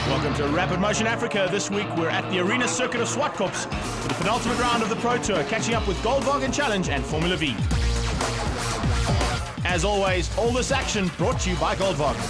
Welcome to Rapid Motion Africa. This week we're at the arena circuit of Zwartkops for the penultimate round of the Pro Tour, catching up with Goldwagen Challenge and Formula V. As always, all this action brought to you by Goldwagen.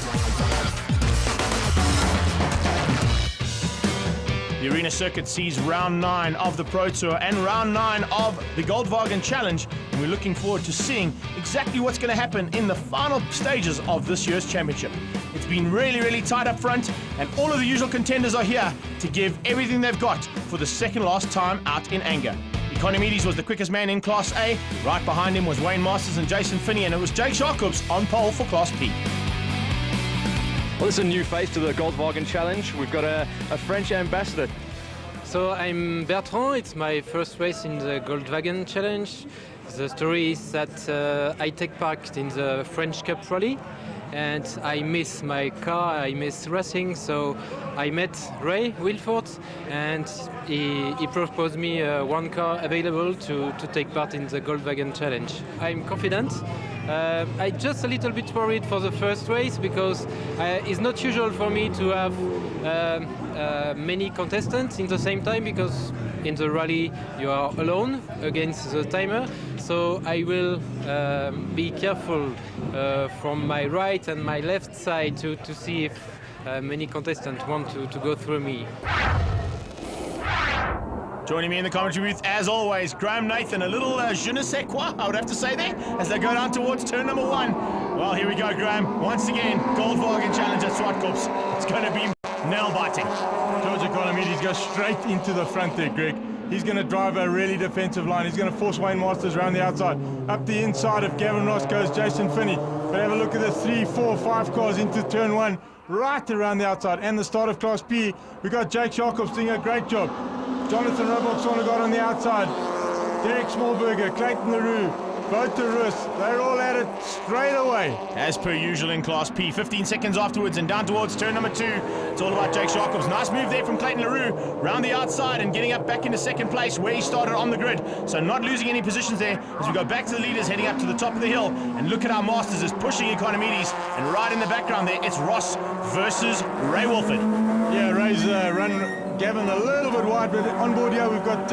The arena circuit sees round 9 of the Pro Tour and round 9 of the Goldwagen Challenge, and we're looking forward to seeing exactly what's going to happen in the final stages of this year's championship. It's been really tight up front, and all of the usual contenders are here to give everything they've got for the second last time out in anger. Economides was the quickest man in Class A. Right behind him was Wayne Masters and Jason Finney, and it was Jake Zwartkops on pole for Class P. Well, this is a new face to the Goldwagen Challenge. We've got a French ambassador. So I'm Bertrand. It's my first race in the Goldwagen Challenge. The story is that I take part in the French Cup rally, and I miss my car, I miss racing, so I met Ray Wilford, and he proposed me one car available to take part in the Goldwagen Challenge. I'm confident. I'm just a little bit worried for the first race because it's not usual for me to have many contestants in the same time, because in the rally you are alone against the timer. So I will be careful from my right and my left side to see if many contestants want to go through me. Joining me in the commentary booth, as always, Graham Nathan. A little je ne sais quoi, I would have to say there, as they go down towards turn number 1. Well, here we go, Graham. Once again, Goldwagen Challenge at Zwartkops. It's going to be nail-biting. George Economides goes straight into the front there, Greg. He's going to drive a really defensive line. He's going to force Wayne Masters around the outside. Up the inside of Gavin Ross goes Jason Finney. But have a look at the 3, 4, 5 cars into turn 1, right around the outside. And the start of Class P, we got Jake Zwartkops doing a great job. Jonathan Robox on the outside. Derek Smallberger, Clayton LaRue, Wouter Rus, they're all at it straight away. As per usual in Class P, 15 seconds afterwards and down towards turn number 2. It's all about Jake Zwartkops. Nice move there from Clayton LaRue, round the outside and getting up back into second place where he started on the grid. So not losing any positions there as we go back to the leaders, heading up to the top of the hill. And look at how Masters is pushing Economides. And right in the background there, it's Ross versus Ray Wilford. Yeah, Ray's run Gavin a little bit wide, but on board here we've got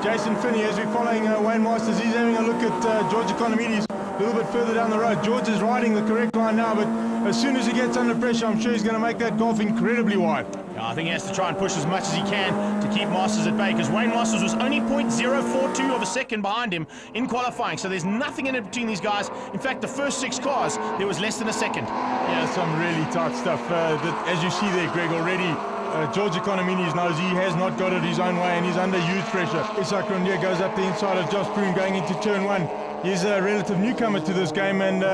Jason Finney as we're following Wayne Masters. He's having a look at George Economides a little bit further down the road. George is riding the correct line now, but as soon as he gets under pressure, I'm sure he's going to make that golf incredibly wide. I think he has to try and push as much as he can to keep Masters at bay, because Wayne Masters was only 0.042 of a second behind him in qualifying, so there's nothing in it between these guys. In fact, the first 6 cars, there was less than a second. Yeah, some really tight stuff. As you see there, Greg, already George Economides knows he has not got it his own way, and he's under huge pressure. Isak Rondier goes up the inside of Josh Broom going into turn 1. He's a relative newcomer to this game, and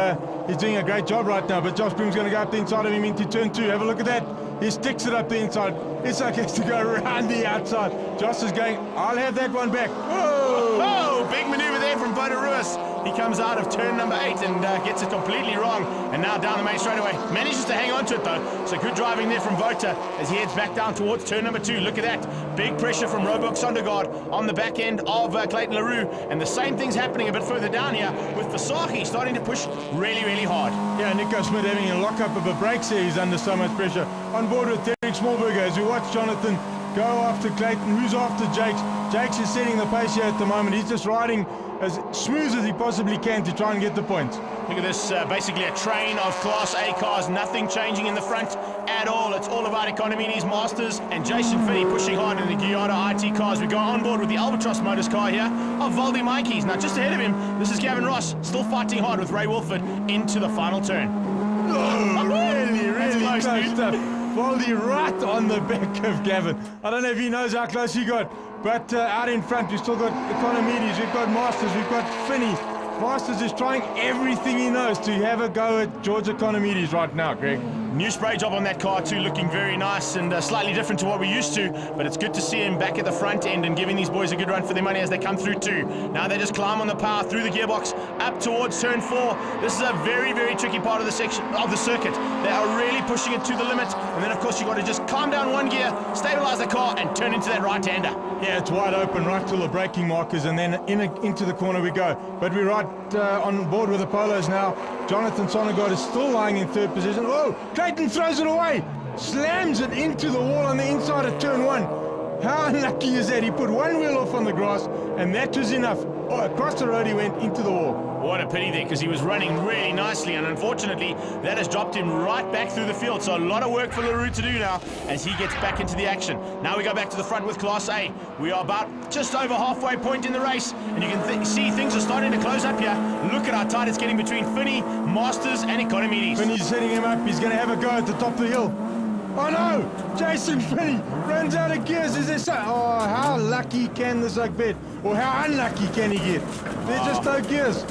he's doing a great job right now, but Josh Broom's going to go up the inside of him into turn 2. Have a look at that. He sticks it up the inside. Isak has to go around the outside. Josh is going, I'll have that one back. Whoa! Oh, big maneuver there from Wouter Rus. He comes out of turn number 8 and gets it completely wrong, and now down the main straightaway. Manages to hang on to it though, so good driving there from Wouter as he heads back down towards turn number 2. Look at that, big pressure from Roebuck Sondergaard on the back end of Clayton LaRue, and the same thing's happening a bit further down here with Vasahi starting to push really hard. Yeah, Nico Smith having a lockup of a brakes here. He's under so much pressure. On board with Derek Smallberger as we watch Jonathan go after Clayton. Who's after Jakes? Jakes is setting the pace here at the moment. He's just riding as smooth as he possibly can to try and get the points. Look at this, basically a train of Class A cars, nothing changing in the front at all. It's all about Economides, Masters, and Jason Finney pushing hard in the Guyana IT cars. We go on board with the Albatross Motors car here of Valdi Mikes. Now just ahead of him, this is Gavin Ross, still fighting hard with Ray Wilford into the final turn. Oh, really close stuff. Valdi right on the back of Gavin. I don't know if he knows how close he got, but out in front we've still got Economides, we've got Masters, we've got Finney. Masters is trying everything he knows to have a go at George Economides right now, Greg. New spray job on that car too, looking very nice and slightly different to what we're used to, but it's good to see him back at the front end and giving these boys a good run for their money as they come through too. Now they just climb on the power through the gearbox up towards turn 4. This is a very tricky part of the section of the circuit. They are really pushing it to the limit, and then of course you've got to just calm down one gear, stabilize the car and turn into that right-hander. Yeah, it's wide open right till the braking markers, and then into the corner we go. But we're right on board with the Polos now. Jonathan Sondergaard is still lying in 3rd position. Oh, Clayton throws it away. slams it into the wall on the inside of turn 1. How unlucky is that? He put one wheel off on the grass, and that was enough. Oh, across the road he went into the wall. What a pity there, because he was running really nicely, and unfortunately that has dropped him right back through the field. So a lot of work for LaRue to do now as he gets back into the action. Now we go back to the front with Class A. We are about just over halfway point in the race, and you can see things are starting to close up here. Look at how tight it's getting between Finney, Masters and Economides. Finney's setting him up. He's going to have a go at the top of the hill. Oh no! Jason Finney runs out of gears. Is there so? Oh, how lucky can this like bet? Or how unlucky can he get? There's just no gears.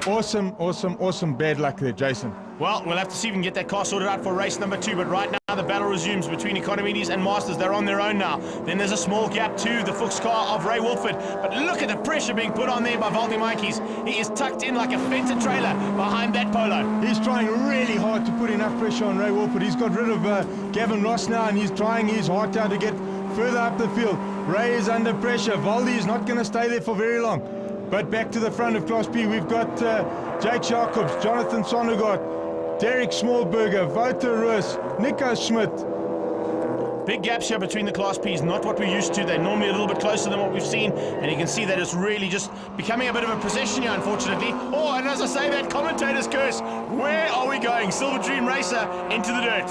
Awesome bad luck there, Jason. Well, we'll have to see if we can get that car sorted out for race number 2, but right now the battle resumes between Economides and Masters. They're on their own now. Then there's a small gap to the Fuchs car of Ray Wolford, but look at the pressure being put on there by Valdemikis. He is tucked in like a Fenton trailer behind that Polo. He's trying really hard to put enough pressure on Ray Wolford. He's got rid of Gavin Ross now, and he's trying his heart out to get further up the field. Ray is under pressure. Valdi is not going to stay there for very long. But back to the front of Class B, we've got Jake Zwartkops, Jonathan Sondergaard, Derek Smallberger, Wouter Roos, Nico Schmidt. Big gaps here between the Class P's, not what we're used to. They're normally a little bit closer than what we've seen, and you can see that it's really just becoming a bit of a procession here, unfortunately. Oh, and as I say that, commentator's curse. Where are we going? Silver Dream Racer into the dirt.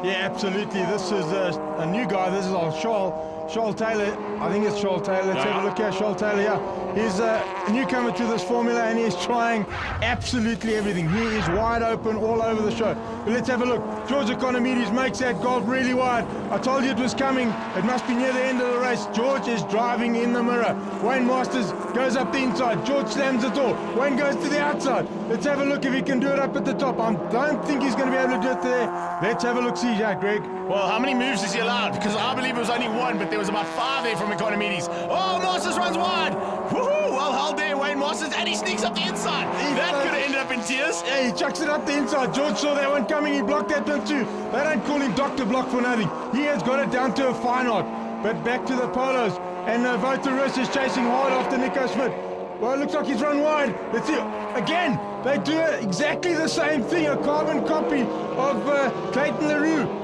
Yeah, absolutely. This is a new guy. This is our Charles Taylor. I think it's Charles Taylor. Let's have a look here. Charles Taylor, yeah. He's a newcomer to this formula, and he's trying absolutely everything. He is wide open all over the show. But let's have a look. George Economides makes that golf really wide. I told you it was coming. It must be near the end of the race. George is driving in the mirror. Wayne Masters goes up the inside. George slams the door. Wayne goes to the outside. Let's have a look if he can do it up at the top. I don't think he's going to be able to do it there. Let's have a look, see, Greg. Well, how many moves is he allowed? Because I believe it was only one, but there was about 5 there from Economides. Oh, Masters runs wide. Woohoo! Well held there, Wayne Masters, and he sneaks up the inside. That could have ended up in tears. Yeah, he chucks it up the inside. George saw that one coming. He blocked that one too. They don't call him Dr. Block for nothing. He has got it down to a fine art. But back to the Polos, and Wouter Roos is chasing hard after Nico Schmidt. Well, it looks like he's run wide. Let's see. Again, they do exactly the same thing, a carbon copy of Clayton LaRue.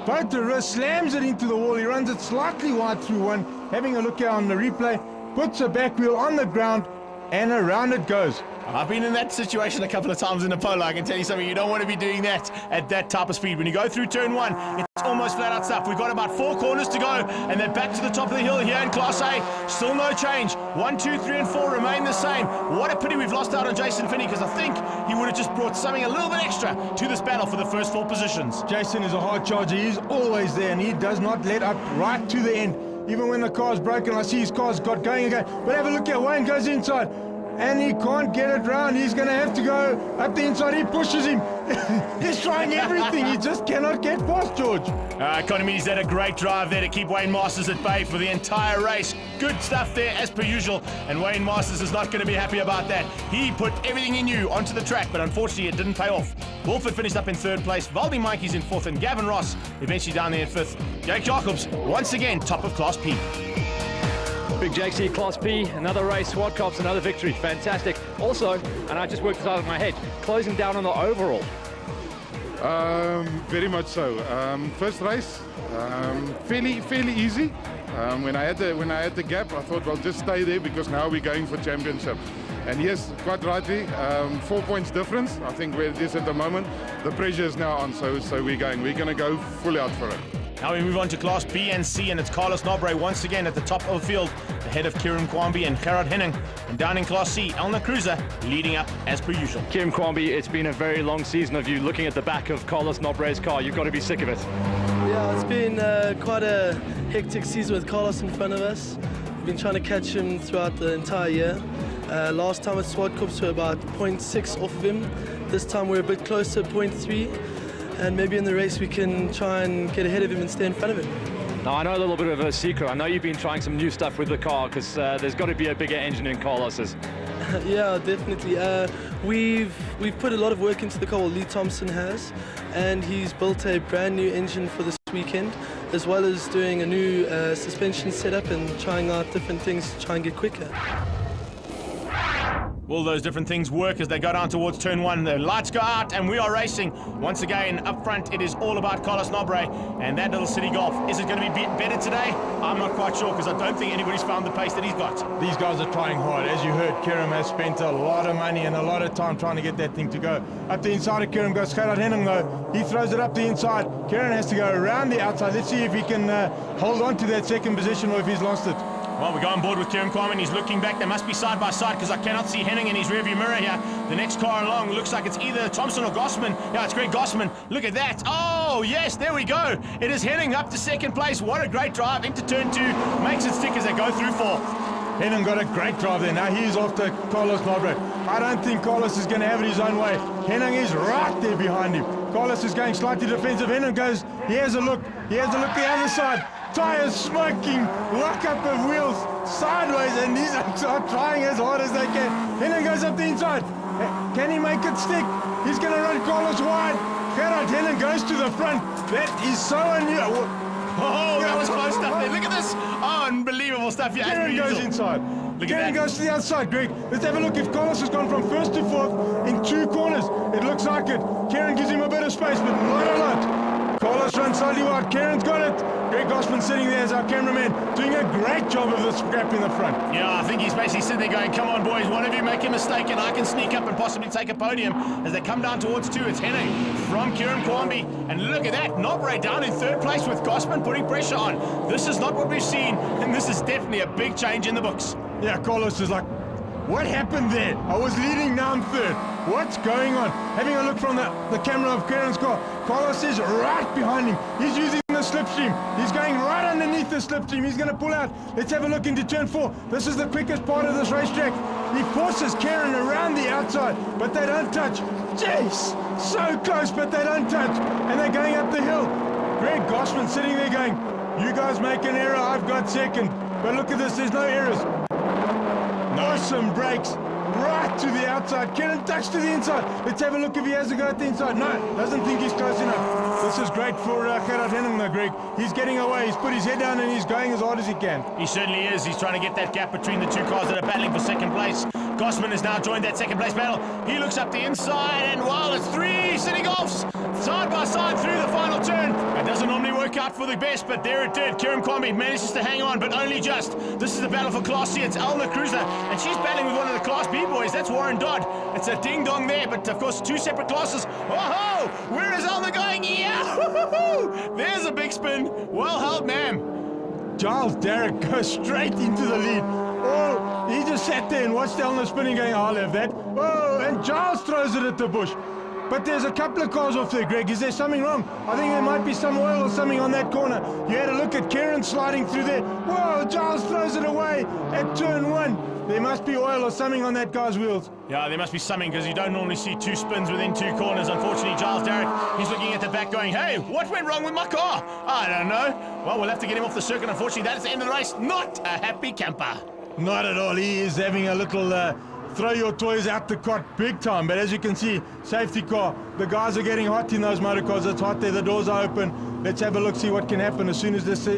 Wouter Roos slams it into the wall. He runs it slightly wide through one. Having a look here on the replay, puts a back wheel on the ground, and around it goes. I've been in that situation a couple of times in the Polo. I can tell you something, you don't want to be doing that at that type of speed. When you go through turn 1, it's almost flat out stuff. We've got about 4 corners to go, and then back to the top of the hill here in Class A. Still no change. 1, 2, 3, and 4 remain the same. What a pity we've lost out on Jason Finney, because I think he would have just brought something a little bit extra to this battle for the first 4 positions. Jason is a hard charger. He's always there, and he does not let up right to the end. Even when the car's broken, I see his car's got going again. But have a look here. Wayne goes inside, and he can't get it round. He's going to have to go up the inside. He pushes him. He's trying everything. He just cannot get past George. Economides had a great drive there to keep Wayne Masters at bay for the entire race. Good stuff there as per usual, and Wayne Masters is not going to be happy about that. He put everything he knew onto the track, but unfortunately it didn't pay off. Wolford finished up in 3rd place, Valdemikis in 4th, and Gavin Ross eventually down there in 5th. Jake Jacobs once again top of Class P. Big Jake C, Class P, another race, Zwartkops, another victory. Fantastic. Also, and I just worked this out in my head, closing down on the overall. Very much so. First race, fairly easy. When I had the gap, I thought, well, just stay there because now we're going for championship. And yes, quite rightly, 4 points difference. I think where it is at the moment, the pressure is now on. So we're going to go full out for it. Now we move on to Class B and C, and it's Carlos Nobre once again at the top of the field, ahead of Kieran Kwambi and Gerard Henning. And down in Class C, Elna Cruiser leading up as per usual. Kieran Kwambi, it's been a very long season of you looking at the back of Carlos Nobre's car. You've got to be sick of it. Yeah, it's been quite a hectic season with Carlos in front of us. We've been trying to catch him throughout the entire year. Last time at Zwartkops we were about 0.6 off of him. This time we're a bit closer, 0.3. And maybe in the race we can try and get ahead of him and stay in front of him. Now I know a little bit of a secret. I know you've been trying some new stuff with the car because there's got to be a bigger engine in Carlos's. Yeah, definitely. We've put a lot of work into the car, Lee Thompson has, and he's built a brand new engine for this weekend, as well as doing a new suspension setup and trying out different things to try and get quicker. Will those different things work as they go down towards turn 1? The lights go out and we are racing. Once again, up front, it is all about Carlos Nobre and that little City Golf. Is it going to be better today? I'm not quite sure because I don't think anybody's found the pace that he's got. These guys are trying hard. As you heard, Kerem has spent a lot of money and a lot of time trying to get that thing to go. Up the inside of Kerem goes Gerard Henning though. He throws it up the inside. Kerem has to go around the outside. Let's see if he can hold on to that second position or if he's lost it. Well, we go on board with Kerem Kwame. He's looking back. They must be side by side because I cannot see Henning in his rearview mirror here. The next car along looks like it's either Thompson or Gossman. Yeah, it's Greg Gossman. Look at that. Oh, yes, there we go. It is Henning up to second place. What a great drive into turn 2. Makes it stick as they go through 4. Henning got a great drive there. Now he's off to Carlos Nobre. I don't think Carlos is going to have it his own way. Henning is right there behind him. Carlos is going slightly defensive. Henning goes, he has a look. He has a look the other side. Tires smoking, lock up of wheels sideways, and these are trying as hard as they can. Henning goes up the inside. Can he make it stick? He's going to run Carlos wide. Gerard Henning goes to the front. That is so unusual. Oh, that was close stuff there. Look at this. Oh, unbelievable stuff here. Kerem goes inside. Kerem goes to the outside, Greg. Let's have a look. If Carlos has gone from first to fourth in 2 corners, it looks like it. Kerem gives him a bit of space, but not a lot. Carlos runs slightly wide. Kerem's got it. Greg Gossman sitting there as our cameraman, doing a great job of the scrap in the front. Yeah, I think he's basically sitting there going, come on, boys, one of you make a mistake and I can sneak up and possibly take a podium. As they come down towards 2, it's Henning from Kerem Kwame. And look at that, Nobre down in 3rd place with Gossman putting pressure on. This is not what we've seen, and this is definitely a big change in the books. Yeah, Carlos is like, what happened there? I was leading down 3rd. What's going on? Having a look from the camera of Kerem's car, Carlos is right behind him. He's using the slipstream. He's going right underneath the slipstream. He's going to pull out. Let's have a look into turn 4. This is the quickest part of this racetrack. He forces Kerem around the outside, but they don't touch. Jeez, so close, but they don't touch. And they're going up the hill. Greg Gossman sitting there going, you guys make an error, I've got second. But look at this, there's no errors. Awesome brakes. Right to the outside. Kerem touched to the inside. Let's have a look if he has a go at the inside. No, doesn't think he's close enough. This is great for Gerard Henning, Greg. He's getting away. He's put his head down and he's going as hard as he can. He certainly is. He's trying to get that gap between the 2 cars that are battling for second place. Gossman has now joined that second place battle. He looks up the inside and wow, it's 3 City Golfs side by side through the final turn. It doesn't normally work out for the best, but there it did. Kerem Kwame manages to hang on, but only just. This is the battle for Class C. It's Elna Cruiser, and she's battling with one of the Class B boys. That's Warren Dodd. It's a ding-dong there, but of course 2 separate classes. Whoa! Where is Elna going? Yeah! There's a big spin. Well held, ma'am. Giles Derrick goes straight into the lead. Oh, he just sat there and watched Elna spinning going, I'll have that. Oh, and Giles throws it at the bush. But there's a couple of cars off there, Greg. Is there something wrong? I think there might be some oil or something on that corner. You had a look at Kerem sliding through there. Whoa, Giles throws it away at turn 1. There must be oil or something on that car's wheels. Yeah, there must be something because you don't normally see 2 spins within 2 corners. Unfortunately, Giles Derrick, he's looking at the back going, hey, what went wrong with my car? I don't know. Well, we'll have to get him off the circuit. Unfortunately, that is the end of the race. Not a happy camper. Not at all. He is having a little throw your toys out the cot big time. But as you can see, safety car. The guys are getting hot in those motor cars. It's hot there. The doors are open. Let's have a look, see what can happen as soon as this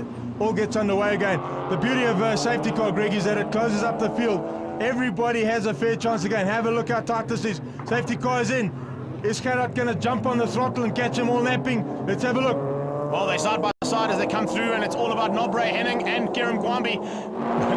all gets underway again. The beauty of safety car, Greg, is that it closes up the field. Everybody has a fair chance again. Have a look how tight this is. Safety car is in. Is Gerard going to jump on the throttle and catch them all napping? Let's have a look. Well, they side by side as they come through, and it's all about Nobre Henning and Kerem Kwame.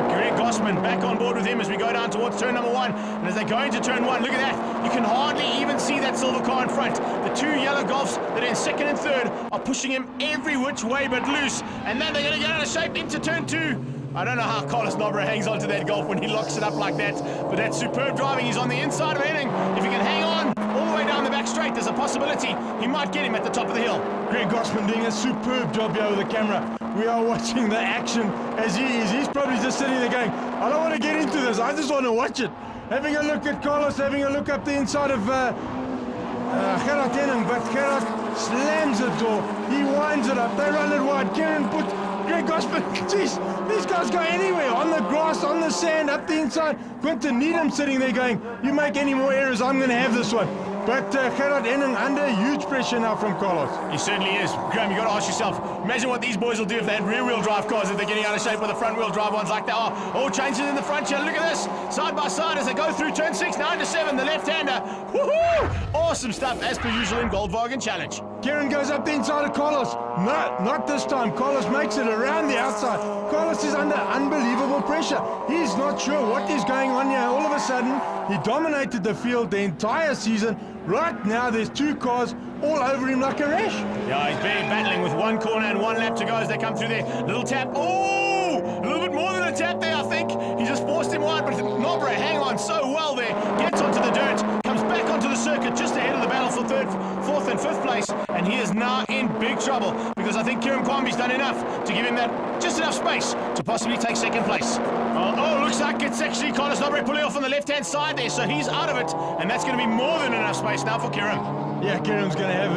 Greg Gossman back on board with him as we go down towards turn number 1. And as they go into turn 1, look at that. You can hardly even see that silver car in front. The 2 yellow Golfs that are in 2nd and 3rd are pushing him every which way but loose. And then they're going to get out of shape into turn 2. I don't know how Carlos Nobre hangs onto that Golf when he locks it up like that, but that's superb driving. He's on the inside of Henning. If he can hang on all the way down the back straight, there's a possibility he might get him at the top of the hill. Greg Gossman doing a superb job here with the camera. We are watching the action as he is. He's probably just sitting there going, I don't want to get into this, I just want to watch it. Having a look at Carlos, having a look up the inside of Gerard Henning, but Gerard slams the door. He winds it up. They run it wide. Kerem puts Greg Gossman. Jeez, these guys go anywhere. On the grass, on the sand, up the inside. Quinton Needham sitting there going, you make any more errors, I'm going to have this one. But Gerard Henning under huge pressure now from Carlos. He certainly is. Graham, you've got to ask yourself, imagine what these boys will do if they had rear-wheel drive cars, if they're getting out of shape with the front-wheel drive ones like they are. All changes in the front here. Look at this. Side by side as they go through turn 6, 9 to 7. The left-hander. Woohoo! Awesome stuff as per usual in Goldwagen Challenge. Kieran goes up the inside of Carlos. No, not this time. Carlos makes it around the outside. Carlos is under unbelievable pressure. He's not sure what is going on here. All of a sudden, he dominated the field the entire season. Right now, there's 2 cars all over him like a rash. Yeah, he's barely battling with 1 corner and 1 lap to go as they come through there. Little tap. Oh, a little bit more than a tap there, I think. He just forced him wide, but Nobra hang on so well there. Gets onto the dirt, comes back onto the circuit just ahead of the battle for 3rd, 4th and 5th place. And he is now in big trouble because I think Kieran Kwambi's done enough to give him that just enough space to possibly take 2nd place. Looks like it's actually Carlos Nobra pulling off on the left-hand side there, so he's out of it. And that's going to be more than enough space now for Kieran. Yeah, Kieran's going to have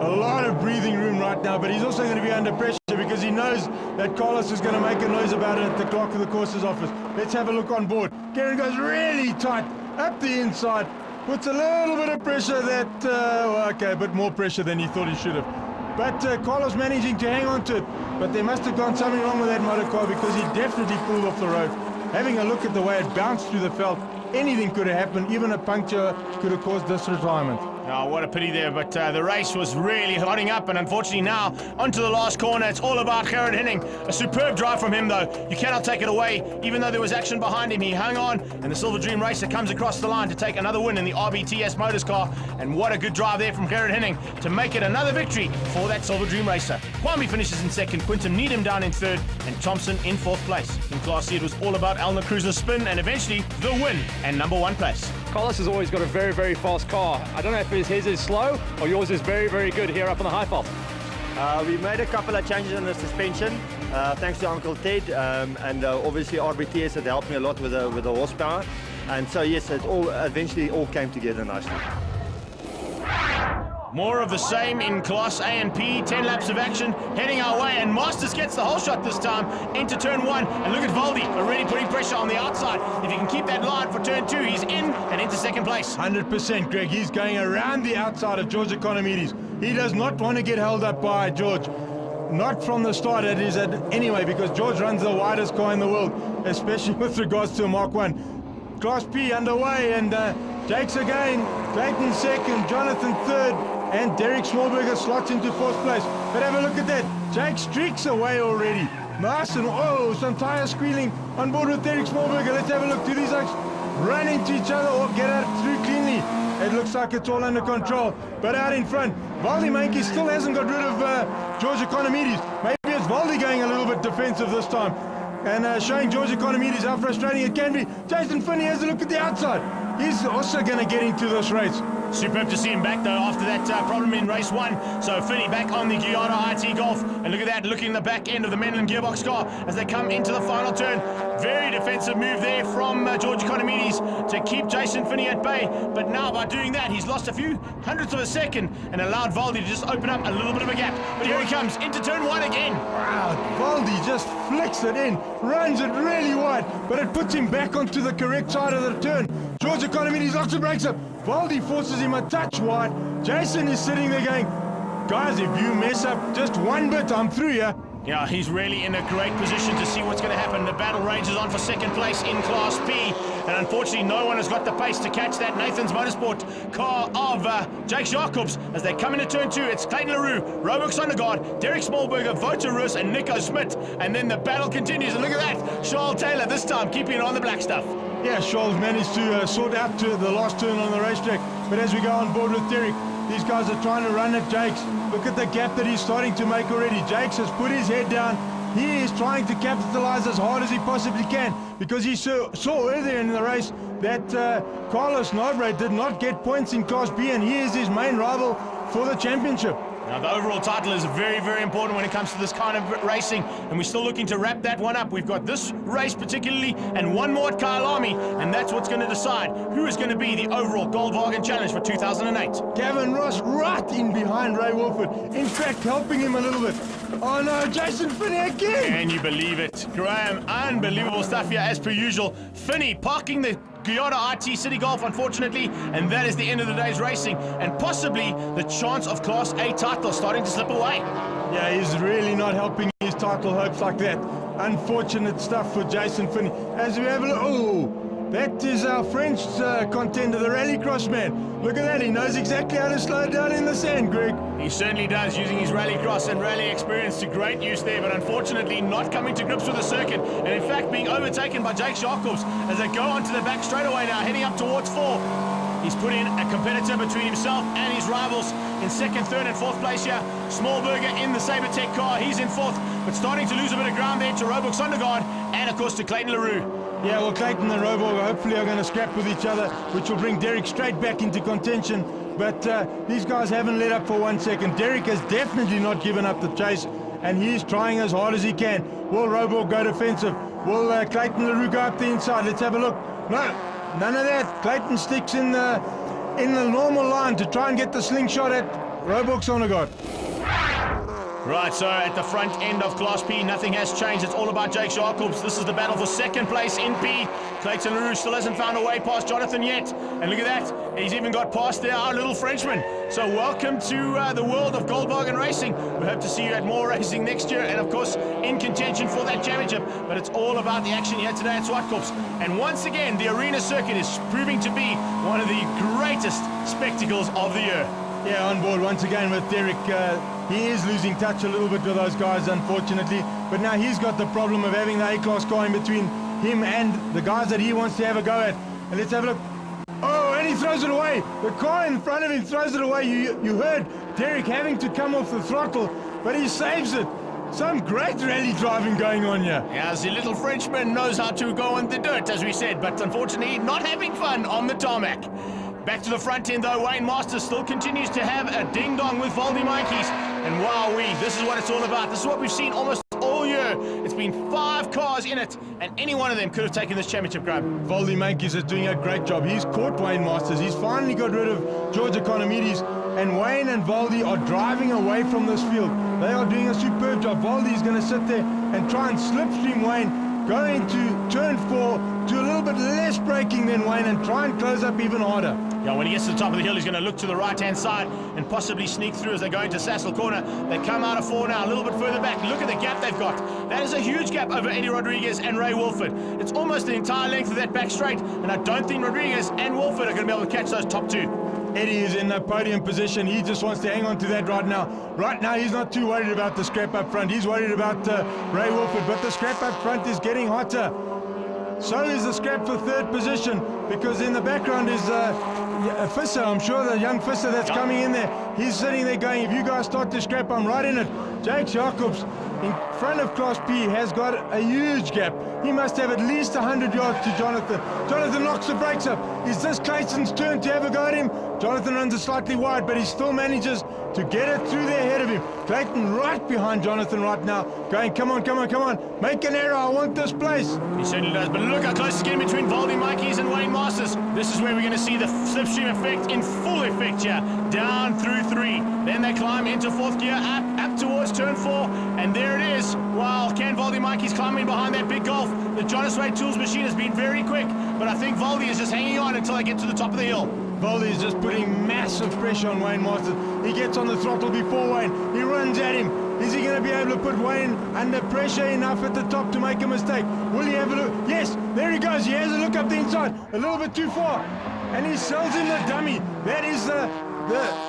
a lot of breathing room right now, but he's also going to be under pressure because he knows that Carlos is going to make a noise about it at the clerk of the course's office. Let's have a look on board. Kieran goes really tight up the inside, puts a little bit of pressure a bit more pressure than he thought he should have. But Carlos managing to hang on to it, but there must have gone something wrong with that motor car because he definitely pulled off the road. Having a look at the way it bounced through the felt, anything could have happened. Even a puncture could have caused this retirement. Oh, what a pity there, but the race was really hotting up, and unfortunately now onto the last corner. It's all about Gerard Henning. A superb drive from him, though. You cannot take it away. Even though there was action behind him, he hung on, and the Silver Dream Racer comes across the line to take another win in the RBTS Motors car. And what a good drive there from Gerard Henning to make it another victory for that Silver Dream Racer. Kwame finishes in 2nd, Quinton Needham down in 3rd, and Thompson in 4th place. In Class C, it was all about Elna Cruz's spin, and eventually the win and number 1 place. Carlos has always got a very, very fast car. I don't know if his is slow or yours is very, very good here up on the high fault. We made a couple of changes in the suspension, thanks to Uncle Ted, and obviously RBTS had helped me a lot with the horsepower. And so yes, it all eventually all came together nicely. More of the same in Class A and P. 10 laps of action heading our way, and Masters gets the whole shot this time into turn 1. And look at Valdi already putting pressure on the outside. If he can keep that line for turn 2, he's in and into 2nd place. 100%, Greg. He's going around the outside of George Economides. He does not want to get held up by George. Not from the start, it is anyway, because George runs the widest car in the world, especially with regards to a Mark 1. Class P underway, and Jakes again, Clayton 2nd, Jonathan 3rd, and Derek Smallberger slots into 4th place. But have a look at that. Jake streaks away already. Nice, and some tire squealing on board with Derek Smallberger. Let's have a look. Do these guys run into each other or get out through cleanly? It looks like it's all under control. But out in front, Valdi Mankey still hasn't got rid of George Economides. Maybe it's Valdi going a little bit defensive this time and showing George Economides how frustrating it can be. Jason Finney has a look at the outside. He's also going to get into this race. Superb to see him back, though, after that problem in race 1. So Finney back on the Guyana IT Golf. And look at that, looking at the back end of the Menlin gearbox car as they come into the final turn. Very defensive move there from George Economides to keep Jason Finney at bay. But now, by doing that, he's lost a few hundredths of a second and allowed Valdi to just open up a little bit of a gap. But here he comes, into turn 1 again. Wow, Valdi just flicks it in, runs it really wide, but it puts him back onto the correct side of the turn. George Economides locks the brakes up. Valdi forces him a touch wide. Jason is sitting there going, guys, if you mess up just one bit, I'm through here. Yeah, he's really in a great position to see what's going to happen. The battle rages on for 2nd place in Class P. And unfortunately, no one has got the pace to catch that Nathan's Motorsport car of Jake Zwartkops. As they come into turn 2, it's Clayton LaRue, Robert Sondergaard, Derek Smallberger, Wouter Roos, and Nico Smit. And then the battle continues. And look at that, Charles Taylor this time keeping it on the black stuff. Yeah, Charles managed to sort out to the last turn on the racetrack. But as we go on board with Derek, these guys are trying to run at Jakes. Look at the gap that he's starting to make already. Jakes has put his head down. He is trying to capitalize as hard as he possibly can because he saw earlier in the race that Carlos Nobre did not get points in Class B, and he is his main rival for the championship. Now, the overall title is very, very important when it comes to this kind of racing, and we're still looking to wrap that one up. We've got this race particularly and one more at Kyalami, and that's what's going to decide who is going to be the overall Goldwagen Challenge for 2008. Gavin Ross right in behind Ray Wolford, in fact helping him a little bit. Oh no, Jason Finney again! Can you believe it? Graham, unbelievable stuff here as per usual. Finney parking the Guyana RT City Golf, unfortunately, and that is the end of the day's racing, and possibly the chance of Class A title starting to slip away. Yeah, he's really not helping his title hopes like that. Unfortunate stuff for Jason Finney. As we have a look, oh, that is our French contender, the rallycross man. Look at that, he knows exactly how to slow down in the sand, Greg. He certainly does, using his rallycross and rally experience to great use there, but unfortunately not coming to grips with the circuit, and in fact being overtaken by Jake Zwartkops as they go onto the back straightaway now, heading up towards 4. He's put in a competitor between himself and his rivals in second, third and fourth place here. Smallberger in the Sabertech car, he's in fourth, but starting to lose a bit of ground there to Roebuck Sondergaard and of course to Clayton LaRue. Yeah, well, Clayton and Roebuck hopefully are going to scrap with each other, which will bring Derek straight back into contention. But these guys haven't let up for 1 second. Derek has definitely not given up the chase, and he's trying as hard as he can. Will Roebuck go defensive? Will Clayton LaRue go up the inside? Let's have a look. No, none of that. Clayton sticks in the normal line to try and get the slingshot at Roebuck Sondergaard. Right, so at the front end of Class P, nothing has changed. It's all about Jake Zwartkops. This is the battle for second place in P. Clayton LaRue still hasn't found a way past Jonathan yet. And look at that, he's even got past there, our little Frenchman. So welcome to the world of Goldwagen racing. We hope to see you at more racing next year, and of course in contention for that championship. But it's all about the action here today at Zwartkops. And once again, the arena circuit is proving to be one of the greatest spectacles of the year. Yeah, on board once again with Derek. He is losing touch a little bit with those guys, unfortunately. But now he's got the problem of having the A-class car in between him and the guys that he wants to have a go at. And let's have a look. Oh, and he throws it away. The car in front of him throws it away. You heard Derek having to come off the throttle, but he saves it. Some great rally driving going on here. Yeah, the little Frenchman knows how to go on the dirt, as we said, but unfortunately not having fun on the tarmac. Back to the front end though, Wayne Masters still continues to have a ding-dong with Voldy Mikey's. And wowee, this is what it's all about. This is what we've seen almost all year. It's been 5 cars in it, and any one of them could have taken this championship grab. Voldy Mikey's is doing a great job. He's caught Wayne Masters. He's finally got rid of George Economides, and Wayne and Voldy are driving away from this field. They are doing a superb job. Voldy's going to sit there and try and slipstream Wayne, go into turn 4, do a little bit less braking than Wayne and try and close up even harder. Yeah, when he gets to the top of the hill, he's going to look to the right-hand side and possibly sneak through as they go into Sassel Corner. They come out of 4 now, a little bit further back. Look at the gap they've got. That is a huge gap over Eddie Rodriguez and Ray Wolford. It's almost the entire length of that back straight, and I don't think Rodriguez and Wolford are going to be able to catch those top 2. Eddie is in a podium position. He just wants to hang on to that right now. Right now, he's not too worried about the scrap up front. He's worried about Ray Wolford, but the scrap up front is getting hotter. So is the scrap for 3rd position, because in the background is Fisser. I'm sure the young Fisser that's coming in there. He's sitting there going, if you guys start to scrap, I'm right in it. Jake Zwartkops in front of Class P has got a huge gap. He must have at least 100 yards to Jonathan. Jonathan knocks the brakes up. Is this Clayton's turn to have a go at him? Jonathan runs it slightly wide, but he still manages to get it through there ahead of him. Clayton right behind Jonathan right now, going, come on, come on, come on. Make an error, I want this place. He certainly does, but look how close it's getting between Voldy Mikey's and Wayne Masters. This is where we're going to see the slipstream effect in full effect here. Down through 3. Then they climb into 4th gear, up towards turn 4, and there it is. Wow, Ken Voldy Mikey's climbing behind that big Golf. The Jonas Wade Tools machine has been very quick, but I think Voldy is just hanging on until they get to the top of the hill. Voldy is just putting massive pressure on Wayne Masters. He gets on the throttle before Wayne. He runs at him. Is he going to be able to put Wayne under pressure enough at the top to make a mistake? Will he have a look? Yes, there he goes. He has a look up the inside. A little bit too far. And he sells in the dummy. That is the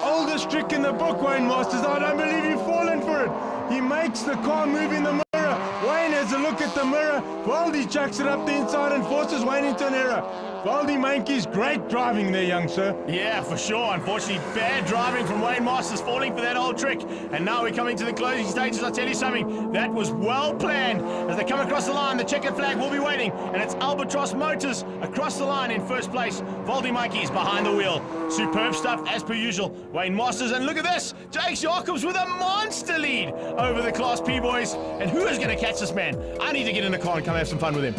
oldest trick in the book, Wayne Masters. I don't believe you've fallen for it. He makes the car move in the mirror. Wayne has a look at the mirror. Voldy chucks it up the inside and forces Wayne into an error. Voldy Manke's great driving there, young sir. Yeah, for sure. Unfortunately, bad driving from Wayne Masters, falling for that old trick. And now we're coming to the closing stages. I'll tell you something, that was well planned. As they come across the line, the checkered flag will be waiting. And it's Albatross Motors across the line in first place. Voldy Mikey's behind the wheel. Superb stuff as per usual. Wayne Masters, and look at this. Jake Zwartkops with a monster lead over the Class P boys. And who is going to catch this man? I need to get in the car and come have some fun with him.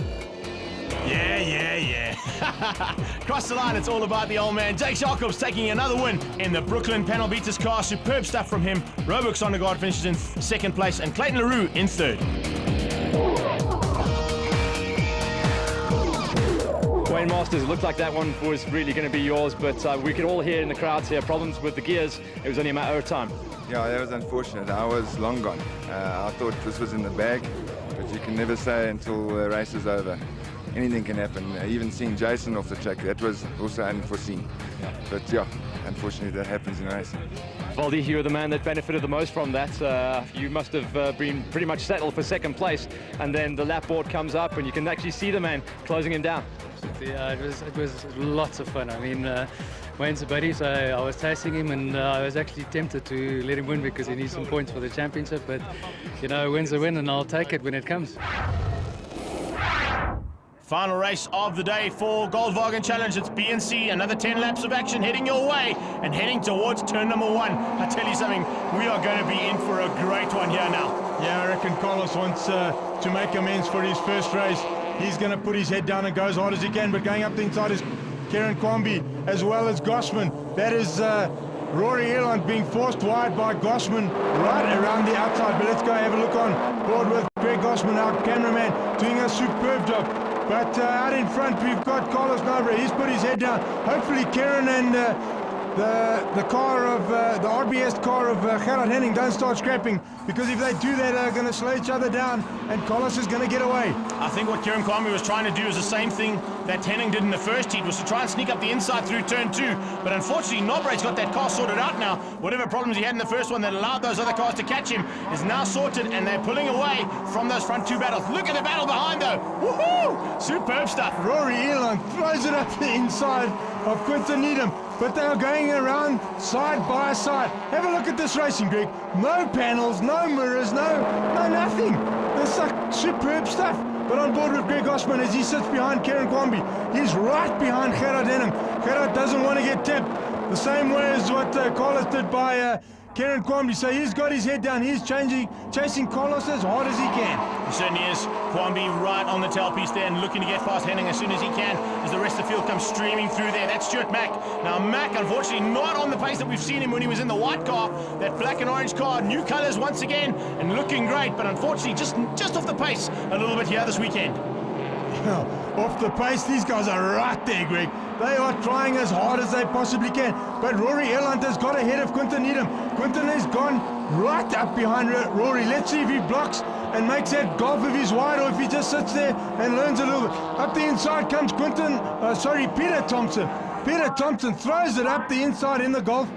Yeah. Across the line, it's all about the old man. Jake Zwartkops taking another win in the Brooklyn Panel Beaters car. Superb stuff from him. Roebuck Sondergaard finishes in 2nd place and Clayton LaRue in 3rd. Wayne Masters, it looked like that one was really going to be yours, but we could all hear in the crowds here problems with the gears. It was only a matter of time. Yeah, that was unfortunate. I was long gone. I thought this was in the bag, but you can never say until the race is over. Anything can happen. Even seeing Jason off the track, that was also unforeseen. Yeah. But yeah, unfortunately that happens in racing. Valdi, you were the man that benefited the most from that. You must have been pretty much settled for second place, and then the lap board comes up and you can actually see the man closing him down. Yeah, it was lots of fun. I mean, Wayne's a buddy, so I was chasing him, and I was actually tempted to let him win because he needs some points for the championship. But you know, win's a win, and I'll take it when it comes. Final race of the day for Goldwagen Challenge. It's B&C, another 10 laps of action heading your way and heading towards turn number 1. I tell you something, we are going to be in for a great one here now. Yeah, I reckon Carlos wants to make amends for his first race. He's going to put his head down and go as hard as he can, but going up the inside is Kieran Kwambi as well as Gosman. That is Rory Eland being forced wide by Gosman right around the outside. But let's go have a look on board with Greg Gosman, our cameraman, doing a superb job. But out in front we've got Carlos Nobre. He's put his head down. Hopefully Kieran and the car of the RBS car of Gerard Henning don't start scrapping, because if they do that, they're going to slow each other down and Carlos is going to get away. I think what Kieran Kwame was trying to do is the same thing that Henning did in the first heat, was to try and sneak up the inside through turn 2, but unfortunately Nobre's got that car sorted out now. Whatever problems he had in the first one that allowed those other cars to catch him is now sorted, and they're pulling away from those front 2 battles. Look at the battle behind though. Woohoo! Superb stuff. Rory Eland throws it up the inside of Quinton Needham, but they're going around side by side. Have a look at this racing, Greg. No panels, no mirrors, no nothing. This is superb stuff. But on board with Greg Osman as he sits behind Kieran Kwambi. He's right behind Gerard Henning. Gerard doesn't want to get tapped the same way as what Carlos did by Kieran Kwambi. So he's got his head down. He's chasing Carlos as hard as he can. He certainly is. Kwambi right on the tailpiece there and looking to get past Henning as soon as he can, as the rest of the field comes streaming through there. That's Stuart Mack. Now Mack, unfortunately, not on the pace that we've seen him when he was in the white car. That black and orange car, new colours once again, and looking great, but unfortunately just off the pace a little bit here this weekend. Off the pace, these guys are right there, Greg. They are trying as hard as they possibly can. But Rory Erland has got ahead of Quinton Needham. Quinton has gone right up behind Rory. Let's see if he blocks and makes that golf of his wide, or if he just sits there and learns a little bit. Up the inside comes Peter Thompson. Peter Thompson throws it up the inside in the Golf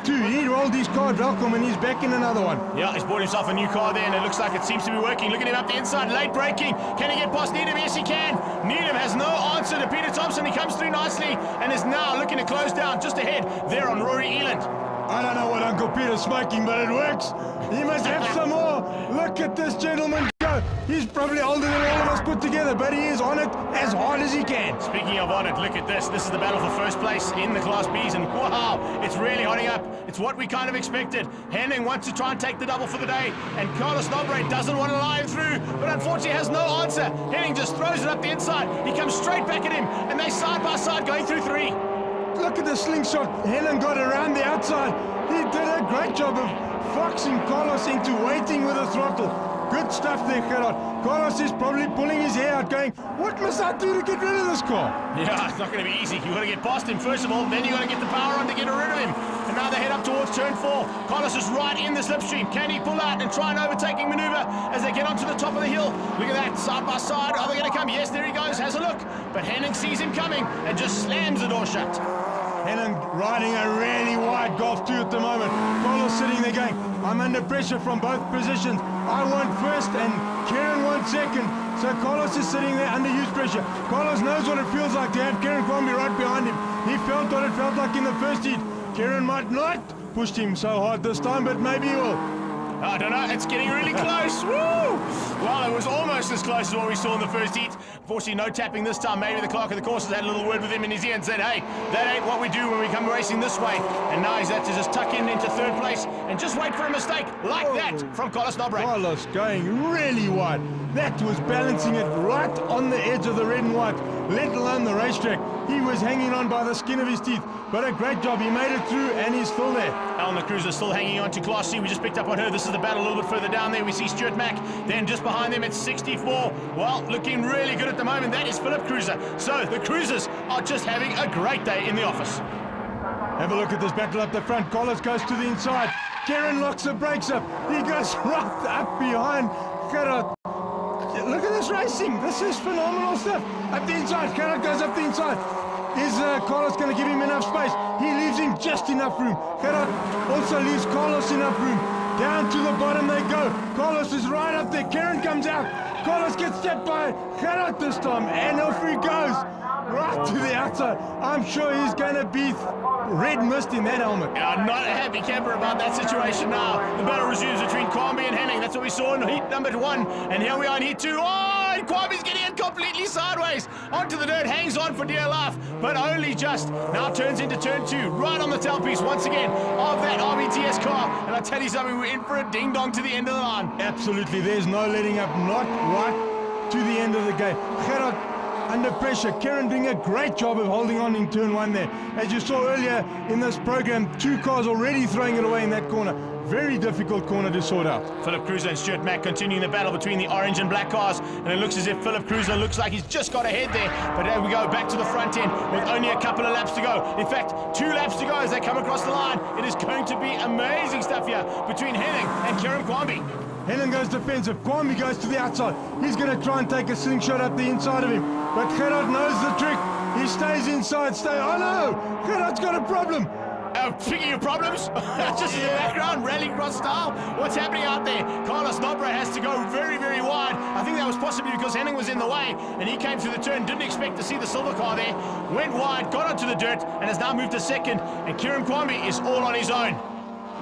2. He rolled his car, welcome, and he's back in another one. Yeah, he's bought himself a new car there, and it looks like it seems to be working. Look at him up the inside, late braking. Can he get past Needham? Yes, he can. Needham has no answer to Peter Thompson. He comes through nicely and is now looking to close down just ahead there on Rory Eland. I don't know what Uncle Peter's smoking, but it works. He must have some more. Look at this gentleman go. He's probably older than all of us put together, but he is on it as hard as he can. Speaking of on it, look at this. This is the battle for first place in the Class Bs, and wow, it's really hotting up. It's what we kind of expected. Henning wants to try and take the double for the day, and Carlos Nobre doesn't want to lie him through, but unfortunately has no answer. Henning just throws it up the inside. He comes straight back at him, and they side by side going through 3. Look at the slingshot. Henning got around the outside. He did a great job of foxing Carlos into waiting with the throttle. Good stuff there, Gerard. Carlos is probably pulling his hair out going, what must I do to get rid of this car? Yeah, it's not going to be easy. You've got to get past him first of all, then you've got to get the power on to get rid of him. And now they head up towards turn 4. Carlos is right in the slipstream. Can he pull out and try an overtaking maneuver as they get onto the top of the hill? Look at that, side by side. Are they going to come? Yes, there he goes, has a look. But Henning sees him coming and just slams the door shut. Henning riding a really wide Golf 2 at the moment. Carlos sitting there going, I'm under pressure from both positions. I want first and Kieran wants second. So Carlos is sitting there under huge pressure. Carlos knows what it feels like to have Kieran Kwambi right behind him. He felt what it felt like in the first heat. Kieran might not push him so hard this time, but maybe he will. I don't know, it's getting really close. Woo! Well, it was almost as close as what we saw in the first heat. Unfortunately, no tapping this time. Maybe the clerk of the course has had a little word with him in his ear and said, hey, that ain't what we do when we come racing this way. And now he's had to just tuck in into third place and just wait for a mistake like that from Carlos Nobre. Carlos going really wide. That was balancing it right on the edge of the red and white, let alone the racetrack. He was hanging on by the skin of his teeth, but a great job. He made it through, and he's still there. Elna Cruiser still hanging on to Class C. We just picked up on her. This is the battle a little bit further down there. We see Stuart Mack. Then just behind them, it's 64. Well, looking really good at the moment. That is Philip Cruiser. So the Cruisers are just having a great day in the office. Have a look at this battle up the front. Carlos goes to the inside. Kieran locks the brakes up. He goes right up behind Gerard. Look at this racing. This is phenomenal stuff. Up the inside. Gerard goes up the inside. Is Carlos going to give him enough space? He leaves him just enough room. Gerard also leaves Carlos enough room. Down to the bottom they go. Carlos is right up there. Kieran comes out. Carlos gets stepped by Gerard this time. And off he goes. Right to the outside. I'm sure he's going to be red mist in that helmet. I'm not a happy camper about that situation now. The battle resumes between Kwambi and Henning. That's what we saw in heat number 1. And here we are in heat 2. Oh, and Kwambi's getting it completely sideways. Onto the dirt, hangs on for dear life, but only just. Now turns into turn 2, right on the tailpiece once again of that RBTS car. And I tell you something, we're in for a ding-dong to the end of the line. Absolutely, there's no letting up, not right to the end of the game. Gerard under pressure. Kieran doing a great job of holding on in turn 1 there. As you saw earlier in this program, 2 cars already throwing it away in that corner. Very difficult corner to sort out. Philip Cruiser and Stuart Mack continuing the battle between the orange and black cars, and it looks as if Philip Cruiser looks like he's just got ahead there, but there we go, back to the front end with only a couple of laps to go. In fact, 2 laps to go as they come across the line. It is going to be amazing stuff here between Henning and Kieran Kwambi. Henning goes defensive. Kwambi goes to the outside. He's going to try and take a slingshot up the inside of him. But Gerard knows the trick. He stays inside. Oh no! Gerard's got a problem. Speaking of problems, just in the background, rallycross style. What's happening out there? Carlos Nobre has to go very, very wide. I think that was possibly because Henning was in the way and he came through the turn. Didn't expect to see the silver car there. Went wide, got onto the dirt, and has now moved to second. And Kieran Kwambi is all on his own.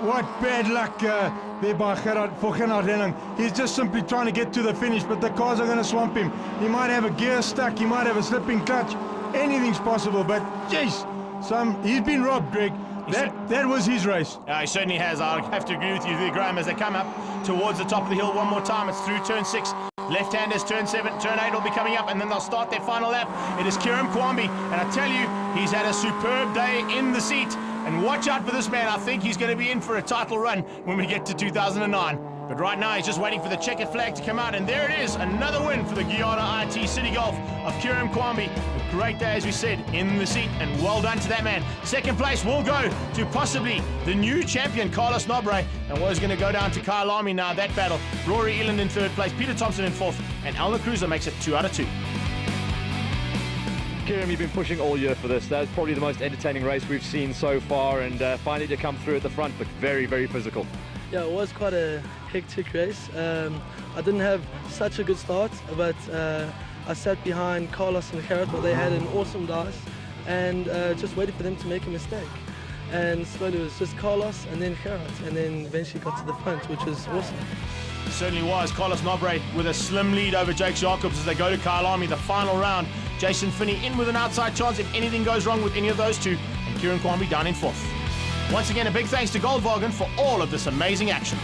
What bad luck there by Gerard, for Gerard Henning. He's just simply trying to get to the finish, but the cars are going to swamp him. He might have a gear stuck, he might have a slipping clutch. Anything's possible, but jeez, he's been robbed, Greg. That was his race. He certainly has. I'll have to agree with you there, Graham, as they come up towards the top of the hill one more time. It's through turn 6. Left-handers, turn 7, turn 8 will be coming up, and then they'll start their final lap. It is Kieran Kwambi, and I tell you, he's had a superb day in the seat. And watch out for this man. I think he's going to be in for a title run when we get to 2009. But right now, he's just waiting for the checkered flag to come out. And there it is, another win for the Guyana IT City Golf of Kieran Kwambi. A great day, as we said, in the seat. And well done to that man. Second place will go to possibly the new champion, Carlos Nobre. And what is going to go down to Kyle Lamy now, that battle. Rory Eland in 3rd place, Peter Thompson in 4th, and Elna Cruiser makes it 2 out of 2. Kieran, you've been pushing all year for this. That's probably the most entertaining race we've seen so far, and finally to come through at the front, but very, very physical. Yeah, it was quite a hectic race. I didn't have such a good start, but I sat behind Carlos and Gerard, but they had an awesome dice, and just waited for them to make a mistake. And slowly it was just Carlos and then Gerard, and then eventually got to the front, which was awesome. It certainly was. Carlos Nobre with a slim lead over Jake Zwartkops as they go to Kyle Lamy, the final round. Jason Finney in with an outside chance if anything goes wrong with any of those two, and Kieran Kwambi down in 4th. Once again, a big thanks to Goldwagen for all of this amazing action.